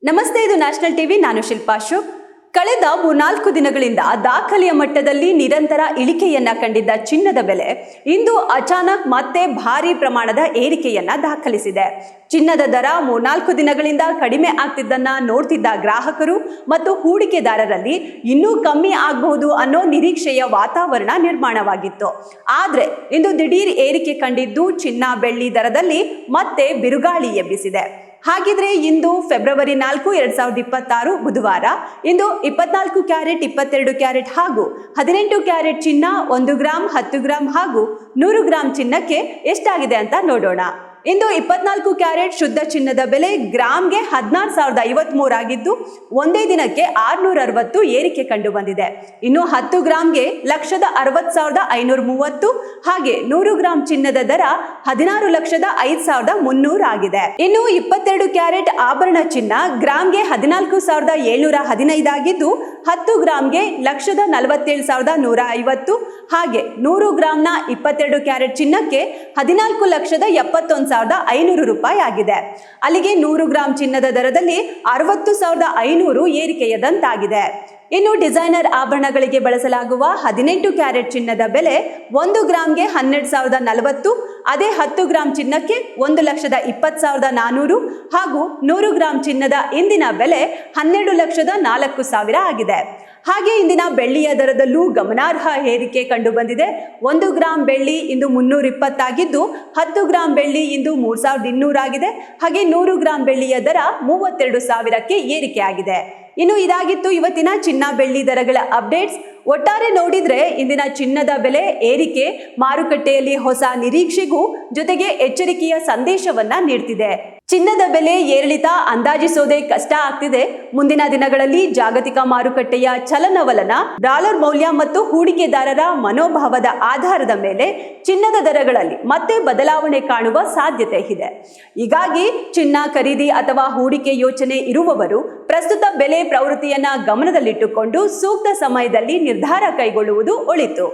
ನಮಸ್ತೆ, ಇದು national TV. ನಾನು ಶಿಲ್ಪಾ ಅಶೋಕ್. ಕಳೆದ 3-4 ದಿನಗಳಿಂದ ದಾಖಲೆಯ ಮಟ್ಟದಲ್ಲಿ ನಿರಂತರ ಇಳಿಕೆಯನ್ನ ಕಂಡಿದ್ದ ಚಿನ್ನದ ಬೆಲೆ ಇಂದು ಅಚಾನಕ್ ಮತ್ತೆ ಭಾರಿ ಪ್ರಮಾಣದ ಏರಿಕೆಯನ್ನ ದಾಖಲಿಸಿದೆ. ಚಿನ್ನದ ದರ 3-4 ದಿನಗಳಿಂದ ಕಡಿಮೆ ಆಗ್ತಿದ್ದನ್ನ ನೋಡ್ತಿದ್ದ ಗ್ರಾಹಕರು ಮತ್ತು ಹೂಡಿಕೆದಾರರಲ್ಲಿ ಇನ್ನೂ ಕಮ್ಮಿ ಆಗಬಹುದು ಅನ್ನೋ ನಿರೀಕ್ಷೆಯ ವಾತಾವರಣ ನಿರ್ಮಾಣವಾಗಿತ್ತು. ಆದ್ರೆ ಇಂದು ದಿಢೀರ್ ಏರಿಕೆ ಕಂಡಿದ್ದು ಚಿನ್ನ ಬೆಳ್ಳಿ ದರದಲ್ಲಿ ಮತ್ತೆ ಬಿರುಗಾಳಿ ಎಬ್ಬಿಸಿದೆ. ಹಾಗಿದ್ರೆ ಇಂದು ಫೆಬ್ರವರಿ 4, 2026 ಬುಧವಾರ. ಇಂದು 24 ಕ್ಯಾರೆಟ್, 22 ಕ್ಯಾರೆಟ್ ಹಾಗೂ 18 ಕ್ಯಾರೆಟ್ ಚಿನ್ನ 1 ಗ್ರಾಂ, 10 ಗ್ರಾಂ ಹಾಗೂ 100 ಗ್ರಾಂ ಚಿನ್ನಕ್ಕೆ ಎಷ್ಟಾಗಿದೆ ಅಂತ ನೋಡೋಣ. ಇಂದು 24 ಕ್ಯಾರೆಟ್ ಶುದ್ಧ ಚಿನ್ನದ ಬೆಲೆ ಗ್ರಾಮ್ಗೆ 16,053 ಆಗಿದ್ದು ಒಂದೇ ದಿನಕ್ಕೆ 660 ಏರಿಕೆ ಕಂಡು ಬಂದಿದೆ. ಇನ್ನು 10 ಗ್ರಾಮ್ಗೆ 1,60,530 ಹಾಗೆ 100 ಗ್ರಾಂ ಚಿನ್ನದ ದರ 16,05,300 ಆಗಿದೆ. ಇನ್ನು 22 ಕ್ಯಾರೆಟ್ ಆಭರಣ ಚಿನ್ನ ಗ್ರಾಮ್ಗೆ 14,715 ಆಗಿದ್ದು 10 ಗ್ರಾಮ್ಗೆ 1,47,150 ಹಾಗೆ 100 ಗ್ರಾಂನ 22 ಕ್ಯಾರೆಟ್ ಚಿನ್ನಕ್ಕೆ 14,71,500 ರೂಪಾಯಿ ಆಗಿದೆ. ಅಲ್ಲಿಗೆ 100 ಗ್ರಾಂ ಚಿನ್ನದ ದರದಲ್ಲಿ 60,500 ಏರಿಕೆಯದಂತಾಗಿದೆ. ಇನ್ನು ಡಿಸೈನರ್ ಆಭರಣಗಳಿಗೆ ಬಳಸಲಾಗುವ 18 ಕ್ಯಾರೆಟ್ ಚಿನ್ನದ ಬೆಲೆ 1 ಗ್ರಾಂಗೆ 12,040, ಅದೇ 10 ಗ್ರಾಂ ಚಿನ್ನಕ್ಕೆ 1,20,400 ಹಾಗೂ 100 ಗ್ರಾಂ ಚಿನ್ನದ ಇಂದಿನ ಬೆಲೆ 12,04,000 ಆಗಿದೆ. ಹಾಗೆ ಇಂದಿನ ಬೆಳ್ಳಿಯ ದರದಲ್ಲೂ ಗಮನಾರ್ಹ ಏರಿಕೆ ಕಂಡು ಬಂದಿದೆ. 1 ಗ್ರಾಂ ಬೆಳ್ಳಿ ಇಂದು 320 ಆಗಿದ್ದು 10 ಗ್ರಾಂ ಬೆಳ್ಳಿ ಇಂದು 3,200 ಆಗಿದೆ. ಹಾಗೆ 100 ಗ್ರಾಂ ಬೆಳ್ಳಿಯ ದರ 32,000ಕ್ಕೆ ಏರಿಕೆ ಆಗಿದೆ. ಇನ್ನು ಇದಾಗಿತ್ತು ಇವತ್ತಿನ ಚಿನ್ನ ಬೆಳ್ಳಿ ದರಗಳ ಅಪ್ಡೇಟ್ಸ್. ಒಟ್ಟಾರೆ ನೋಡಿದ್ರೆ ಇಂದಿನ ಚಿನ್ನದ ಬೆಲೆ ಏರಿಕೆ ಮಾರುಕಟ್ಟೆಯಲ್ಲಿ ಹೊಸ ನಿರೀಕ್ಷೆಗೂ ಜೊತೆಗೆ ಎಚ್ಚರಿಕೆಯ ಸಂದೇಶವನ್ನ ನೀಡ್ತಿದೆ. ಚಿನ್ನದ ಬೆಲೆ ಏರಿಳಿತ ಅಂದಾಜಿಸೋದೇ ಕಷ್ಟ ಆಗ್ತಿದೆ. ಮುಂದಿನ ದಿನಗಳಲ್ಲಿ ಜಾಗತಿಕ ಮಾರುಕಟ್ಟೆಯ ಚಲನವಲನ, ಡಾಲರ್ ಮೌಲ್ಯ ಮತ್ತು ಹೂಡಿಕೆದಾರರ ಮನೋಭಾವದ ಆಧಾರದ ಮೇಲೆ ಚಿನ್ನದ ದರಗಳಲ್ಲಿ ಮತ್ತೆ ಬದಲಾವಣೆ ಕಾಣುವ ಸಾಧ್ಯತೆ ಇದೆ. ಹೀಗಾಗಿ ಚಿನ್ನ ಖರೀದಿ ಅಥವಾ ಹೂಡಿಕೆ ಯೋಚನೆ ಇರುವವರು ಪ್ರಸ್ತುತ ಬೆಲೆ ಪ್ರವೃತ್ತಿಯನ್ನ ಗಮನದಲ್ಲಿಟ್ಟುಕೊಂಡು ಸೂಕ್ತ ಸಮಯದಲ್ಲಿ ನಿರ್ಧಾರ ಕೈಗೊಳ್ಳುವುದು ಒಳಿತು.